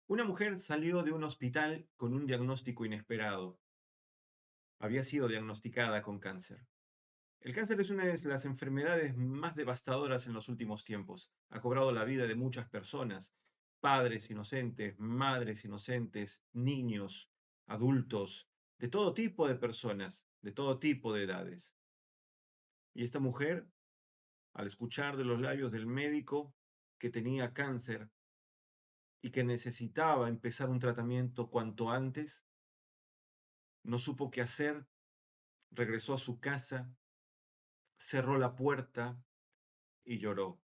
Una mujer salió de un hospital con un diagnóstico inesperado. Había sido diagnosticada con cáncer. El cáncer es una de las enfermedades más devastadoras en los últimos tiempos. Ha cobrado la vida de muchas personas, padres inocentes, madres inocentes, niños, adultos, de todo tipo de personas, de todo tipo de edades. Y esta mujer, al escuchar de los labios del médico que tenía cáncer y que necesitaba empezar un tratamiento cuanto antes, no supo qué hacer, regresó a su casa, cerró la puerta y lloró.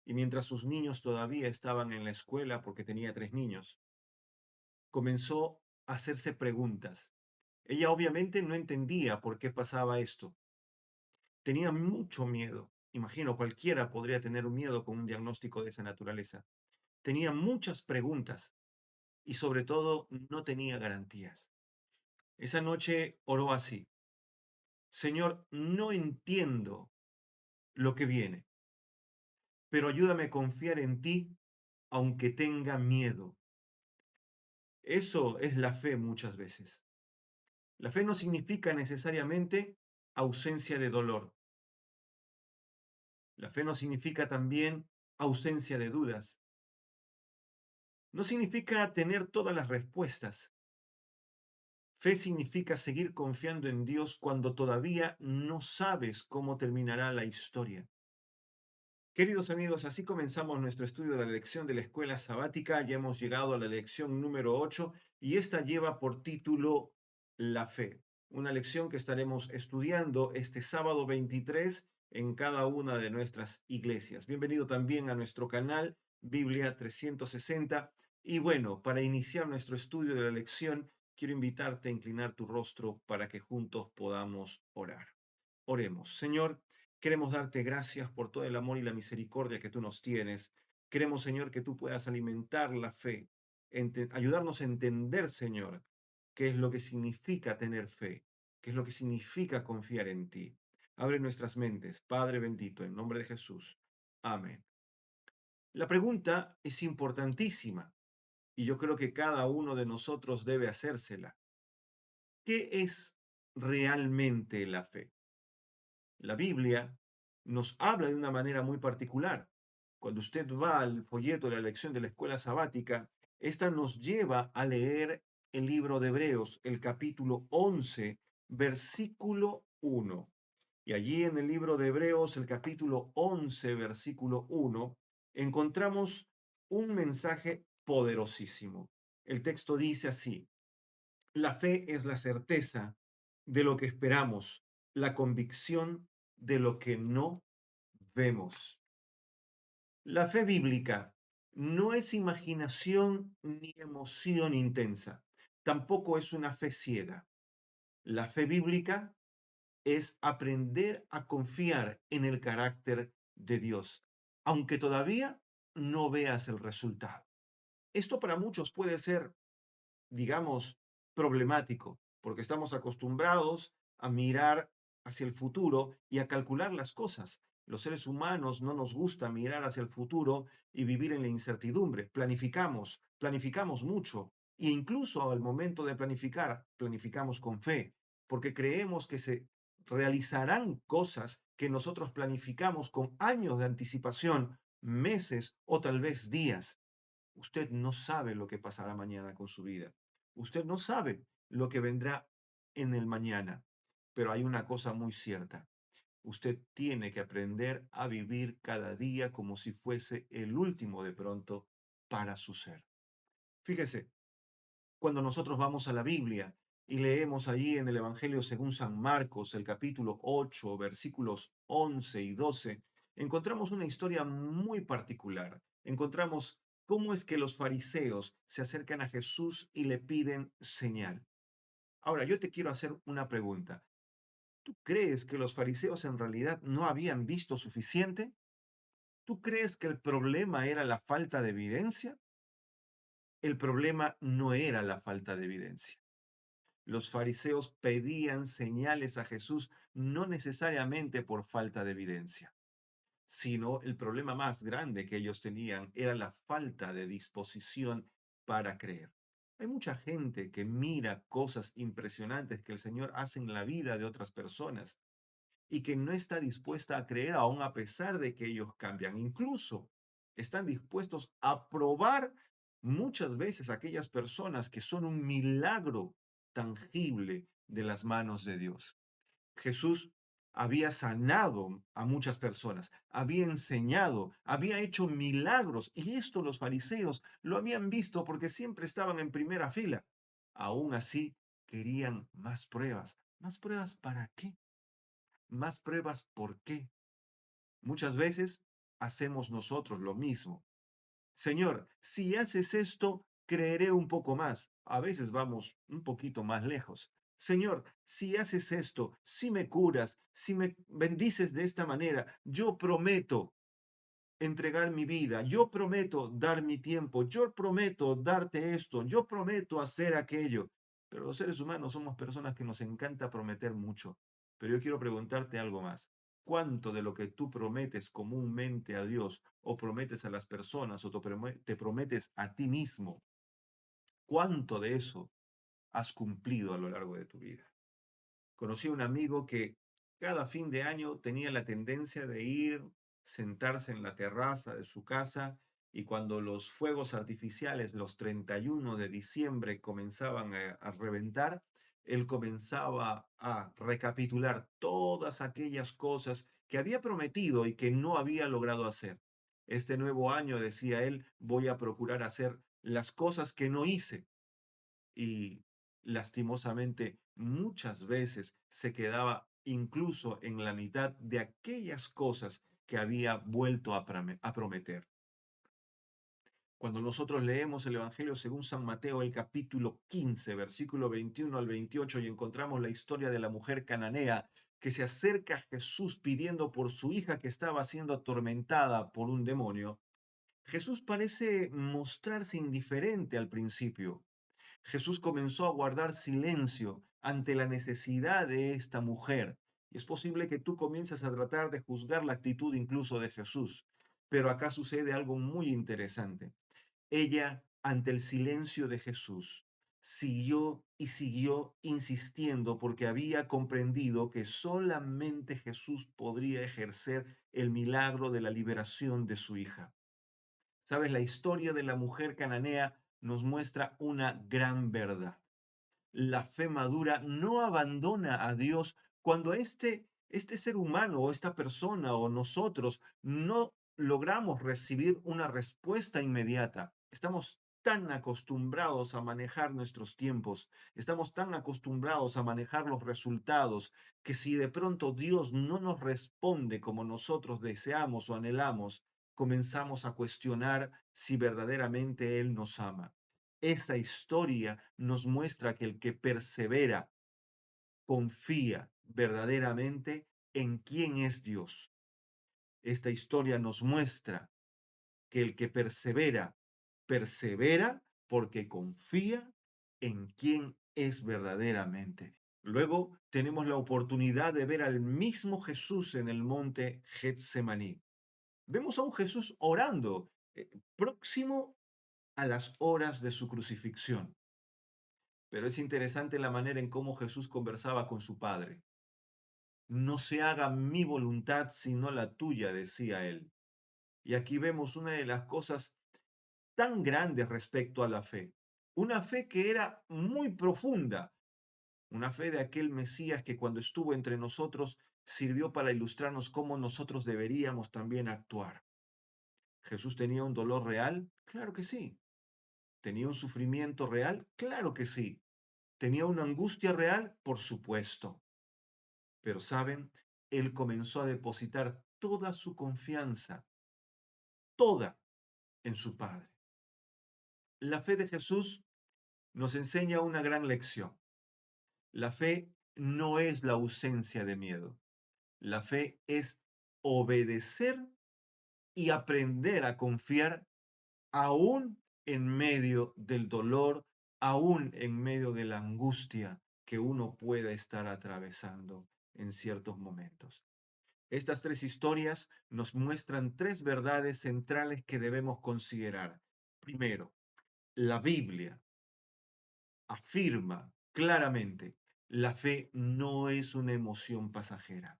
Y mientras sus niños todavía estaban en la escuela, porque tenía 3 niños, comenzó a hacerse preguntas. Ella obviamente no entendía por qué pasaba esto. Tenía mucho miedo. Imagino, cualquiera podría tener un miedo con un diagnóstico de esa naturaleza. Tenía muchas preguntas y sobre todo no tenía garantías. Esa noche oró así: Señor, no entiendo lo que viene, pero ayúdame a confiar en ti aunque tenga miedo. Eso es la fe muchas veces. La fe no significa necesariamente ausencia de dolor. La fe no significa también ausencia de dudas. No significa tener todas las respuestas. Fe significa seguir confiando en Dios cuando todavía no sabes cómo terminará la historia. Queridos amigos, así comenzamos nuestro estudio de la lección de la escuela sabática. Ya hemos llegado a la lección número 8 y esta lleva por título La fe. Una lección que estaremos estudiando este sábado 23 en cada una de nuestras iglesias. Bienvenido también a nuestro canal Biblia 360. Y bueno, para iniciar nuestro estudio de la lección, quiero invitarte a inclinar tu rostro para que juntos podamos orar. Oremos. Señor, queremos darte gracias por todo el amor y la misericordia que tú nos tienes. Queremos, Señor, que tú puedas alimentar la fe, ayudarnos a entender, Señor, qué es lo que significa tener fe, qué es lo que significa confiar en ti. Abre nuestras mentes, Padre bendito, en nombre de Jesús. Amén. La pregunta es importantísima y yo creo que cada uno de nosotros debe hacérsela. ¿Qué es realmente la fe? La Biblia nos habla de una manera muy particular. Cuando usted va al folleto de la lección de la escuela sabática, esta nos lleva a leer el libro de Hebreos, el capítulo 11, versículo 1. Y allí en el libro de Hebreos, el capítulo 11, versículo 1, encontramos un mensaje poderosísimo. El texto dice así: la fe es la certeza de lo que esperamos, la convicción de lo que no vemos. La fe bíblica no es imaginación ni emoción intensa, tampoco es una fe ciega. La fe bíblica es aprender a confiar en el carácter de Dios, aunque todavía no veas el resultado. Esto para muchos puede ser, digamos, problemático, porque estamos acostumbrados a mirar hacia el futuro y a calcular las cosas. Los seres humanos no nos gusta mirar hacia el futuro y vivir en la incertidumbre. Planificamos mucho e incluso al momento de planificar, planificamos con fe, porque creemos que se realizarán cosas que nosotros planificamos con años de anticipación, meses o tal vez días. Usted no sabe lo que pasará mañana con su vida. Usted no sabe lo que vendrá en el mañana. Pero hay una cosa muy cierta. Usted tiene que aprender a vivir cada día como si fuese el último de pronto para su ser. Fíjese, cuando nosotros vamos a la Biblia y leemos allí en el Evangelio según San Marcos, el capítulo 8, versículos 11 y 12, encontramos una historia muy particular. Encontramos cómo es que los fariseos se acercan a Jesús y le piden señal. Ahora, yo te quiero hacer una pregunta. ¿Tú crees que los fariseos en realidad no habían visto suficiente? ¿Tú crees que el problema era la falta de evidencia? El problema no era la falta de evidencia. Los fariseos pedían señales a Jesús no necesariamente por falta de evidencia, sino el problema más grande que ellos tenían era la falta de disposición para creer. Hay mucha gente que mira cosas impresionantes que el Señor hace en la vida de otras personas y que no está dispuesta a creer aún a pesar de que ellos cambian. Incluso están dispuestos a probar muchas veces aquellas personas que son un milagro tangible de las manos de Dios. Jesús había sanado a muchas personas, había enseñado, había hecho milagros y esto los fariseos lo habían visto porque siempre estaban en primera fila. Aún así, querían más pruebas. ¿Más pruebas para qué? ¿Más pruebas por qué? Muchas veces hacemos nosotros lo mismo. Señor, si haces esto, creeré un poco más. A veces vamos un poquito más lejos. Señor, si haces esto, si me curas, si me bendices de esta manera, yo prometo entregar mi vida, yo prometo dar mi tiempo, yo prometo darte esto, yo prometo hacer aquello. Pero los seres humanos somos personas que nos encanta prometer mucho. Pero yo quiero preguntarte algo más. ¿Cuánto de lo que tú prometes comúnmente a Dios o prometes a las personas o te prometes a ti mismo, cuánto de eso has cumplido a lo largo de tu vida? Conocí a un amigo que cada fin de año tenía la tendencia de ir, sentarse en la terraza de su casa y cuando los fuegos artificiales, los 31 de diciembre, comenzaban a reventar, él comenzaba a recapitular todas aquellas cosas que había prometido y que no había logrado hacer. Este nuevo año, decía él, voy a procurar hacer las cosas que no hice y lastimosamente muchas veces se quedaba incluso en la mitad de aquellas cosas que había vuelto a prometer. Cuando nosotros leemos el Evangelio según San Mateo, el capítulo 15, versículo 21 al 28, y encontramos la historia de la mujer cananea que se acerca a Jesús pidiendo por su hija que estaba siendo atormentada por un demonio, Jesús parece mostrarse indiferente al principio. Jesús comenzó a guardar silencio ante la necesidad de esta mujer. Y es posible que tú comiences a tratar de juzgar la actitud incluso de Jesús. Pero acá sucede algo muy interesante. Ella, ante el silencio de Jesús, siguió y siguió insistiendo porque había comprendido que solamente Jesús podría ejercer el milagro de la liberación de su hija. Sabes, la historia de la mujer cananea nos muestra una gran verdad. La fe madura no abandona a Dios cuando este ser humano o esta persona o nosotros no logramos recibir una respuesta inmediata. Estamos tan acostumbrados a manejar nuestros tiempos, estamos tan acostumbrados a manejar los resultados, que si de pronto Dios no nos responde como nosotros deseamos o anhelamos, comenzamos a cuestionar si verdaderamente Él nos ama. Esa historia nos muestra que el que persevera, confía verdaderamente en quién es Dios. Esta historia nos muestra que el que persevera, persevera porque confía en quién es verdaderamente. Luego tenemos la oportunidad de ver al mismo Jesús en el monte Getsemaní. Vemos a un Jesús orando, próximo a las horas de su crucifixión. Pero es interesante la manera en cómo Jesús conversaba con su Padre. No se haga mi voluntad sino la tuya, decía él. Y aquí vemos una de las cosas tan grandes respecto a la fe. Una fe que era muy profunda. Una fe de aquel Mesías que cuando estuvo entre nosotros sirvió para ilustrarnos cómo nosotros deberíamos también actuar. ¿Jesús tenía un dolor real? Claro que sí. ¿Tenía un sufrimiento real? Claro que sí. ¿Tenía una angustia real? Por supuesto. Pero, ¿saben? Él comenzó a depositar toda su confianza, toda, en su Padre. La fe de Jesús nos enseña una gran lección. La fe no es la ausencia de miedo. La fe es obedecer y aprender a confiar aún en medio del dolor, aún en medio de la angustia que uno pueda estar atravesando en ciertos momentos. Estas tres historias nos muestran tres verdades centrales que debemos considerar. Primero, La Biblia afirma claramente, la fe no es una emoción pasajera.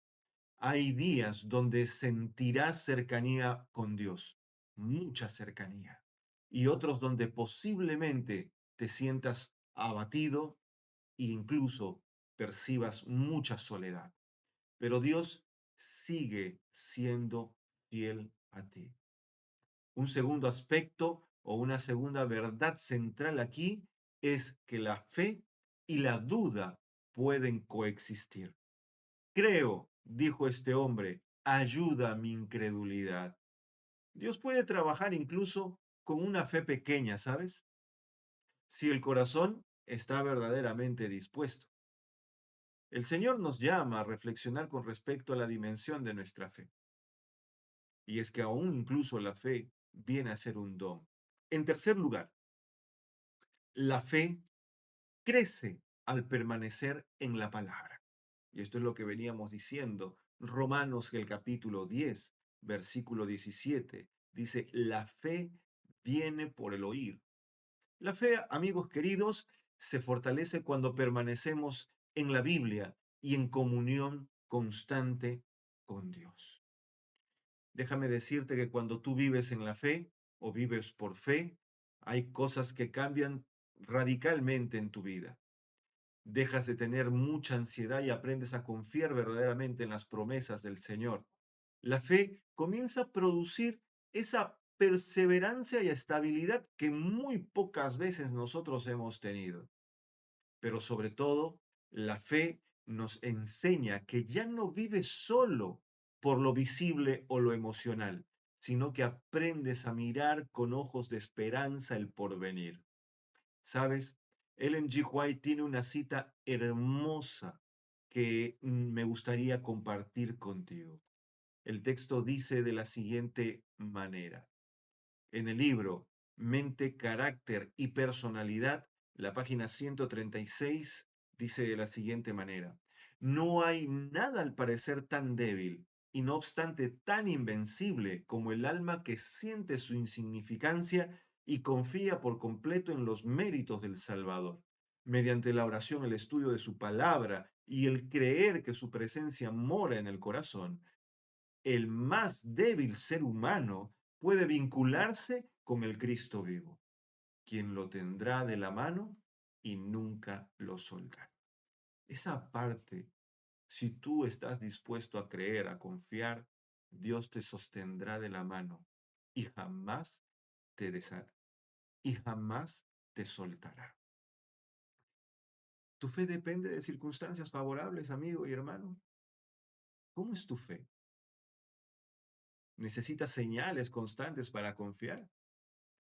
Hay días donde sentirás cercanía con Dios, mucha cercanía, y otros donde posiblemente te sientas abatido e incluso percibas mucha soledad. Pero Dios sigue siendo fiel a ti. Un segundo aspecto o una segunda verdad central aquí es que la fe y la duda pueden coexistir. Creo, dijo este hombre, ayuda a mi incredulidad. Dios puede trabajar incluso con una fe pequeña, ¿sabes? Si el corazón está verdaderamente dispuesto. El Señor nos llama a reflexionar con respecto a la dimensión de nuestra fe. Y es que aún incluso la fe viene a ser un don. En tercer lugar, la fe crece al permanecer en la palabra. Y esto es lo que veníamos diciendo. Romanos, el capítulo 10, versículo 17, dice, la fe viene por el oír. La fe, amigos queridos, se fortalece cuando permanecemos en la Biblia y en comunión constante con Dios. Déjame decirte que cuando tú vives en la fe o vives por fe, hay cosas que cambian radicalmente en tu vida. Dejas de tener mucha ansiedad y aprendes a confiar verdaderamente en las promesas del Señor. La fe comienza a producir esa perseverancia y estabilidad que muy pocas veces nosotros hemos tenido. Pero sobre todo, la fe nos enseña que ya no vives solo por lo visible o lo emocional, sino que aprendes a mirar con ojos de esperanza el porvenir. ¿Sabes? Ellen G. White tiene una cita hermosa que me gustaría compartir contigo. El texto dice de la siguiente manera. En el libro Mente, Carácter y Personalidad, la página 136 dice de la siguiente manera. No hay nada al parecer tan débil y no obstante tan invencible como el alma que siente su insignificancia y confía por completo en los méritos del Salvador. Mediante la oración, el estudio de su palabra y el creer que su presencia mora en el corazón, el más débil ser humano puede vincularse con el Cristo vivo, quien lo tendrá de la mano y nunca lo soltará. Esa parte, si tú estás dispuesto a creer, a confiar, Dios te sostendrá de la mano y jamás te deshará y jamás te soltará. Tu fe depende de circunstancias favorables, amigo y hermano. ¿Cómo es tu fe? ¿Necesitas señales constantes para confiar?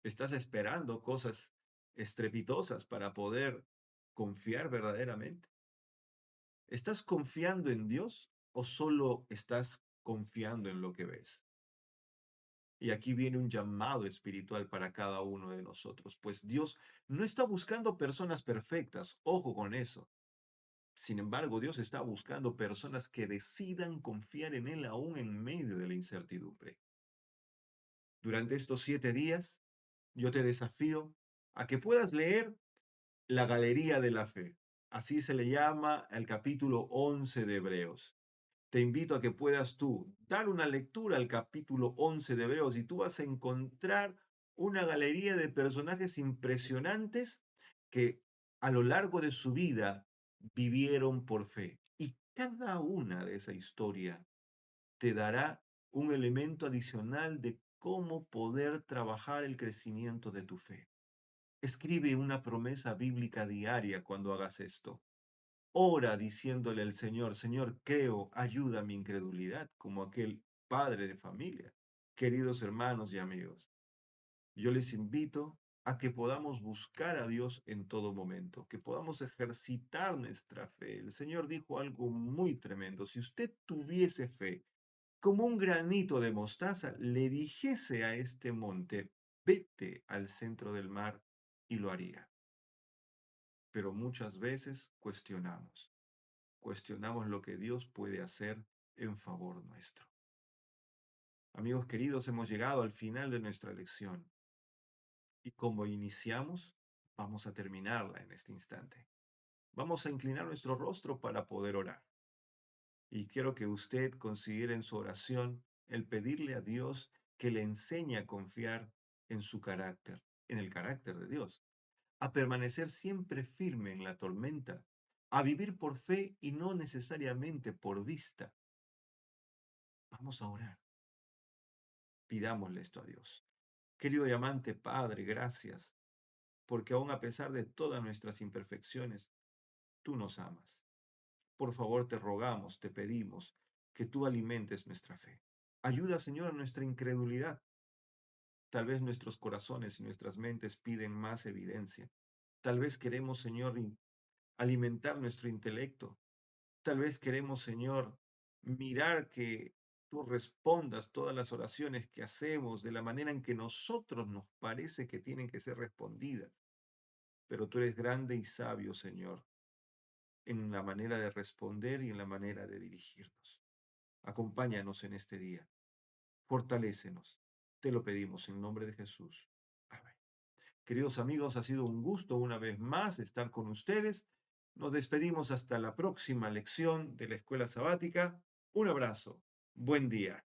¿Estás esperando cosas estrepitosas para poder confiar verdaderamente? ¿Estás confiando en Dios o solo estás confiando en lo que ves? Y aquí viene un llamado espiritual para cada uno de nosotros, pues Dios no está buscando personas perfectas, ojo con eso. Sin embargo, Dios está buscando personas que decidan confiar en Él aún en medio de la incertidumbre. Durante estos 7 días, yo te desafío a que puedas leer la Galería de la Fe. Así se le llama al capítulo 11 de Hebreos. Te invito a que puedas tú dar una lectura al capítulo 11 de Hebreos y tú vas a encontrar una galería de personajes impresionantes que a lo largo de su vida vivieron por fe. Y cada una de esa historia te dará un elemento adicional de cómo poder trabajar el crecimiento de tu fe. Escribe una promesa bíblica diaria cuando hagas esto. Ora diciéndole al Señor, Señor, creo, ayuda a mi incredulidad, como aquel padre de familia. Queridos hermanos y amigos, yo les invito a que podamos buscar a Dios en todo momento, que podamos ejercitar nuestra fe. El Señor dijo algo muy tremendo. Si usted tuviese fe, como un granito de mostaza, le dijese a este monte, vete al centro del mar y lo haría. Pero muchas veces cuestionamos lo que Dios puede hacer en favor nuestro. Amigos queridos, hemos llegado al final de nuestra lección. Y como iniciamos, vamos a terminarla en este instante. Vamos a inclinar nuestro rostro para poder orar. Y quiero que usted considere en su oración el pedirle a Dios que le enseñe a confiar en su carácter, en el carácter de Dios, a permanecer siempre firme en la tormenta, a vivir por fe y no necesariamente por vista. Vamos a orar. Pidámosle esto a Dios. Querido y amante Padre, gracias, porque aun a pesar de todas nuestras imperfecciones, tú nos amas. Por favor, te rogamos, te pedimos que tú alimentes nuestra fe. Ayuda, Señor, a nuestra incredulidad. Tal vez nuestros corazones y nuestras mentes piden más evidencia. Tal vez queremos, Señor, alimentar nuestro intelecto. Tal vez queremos, Señor, mirar que tú respondas todas las oraciones que hacemos de la manera en que nosotros nos parece que tienen que ser respondidas. Pero tú eres grande y sabio, Señor, en la manera de responder y en la manera de dirigirnos. Acompáñanos en este día. Fortalécenos. Te lo pedimos en nombre de Jesús. Amén. Queridos amigos, ha sido un gusto una vez más estar con ustedes. Nos despedimos hasta la próxima lección de la escuela sabática. Un abrazo. Buen día.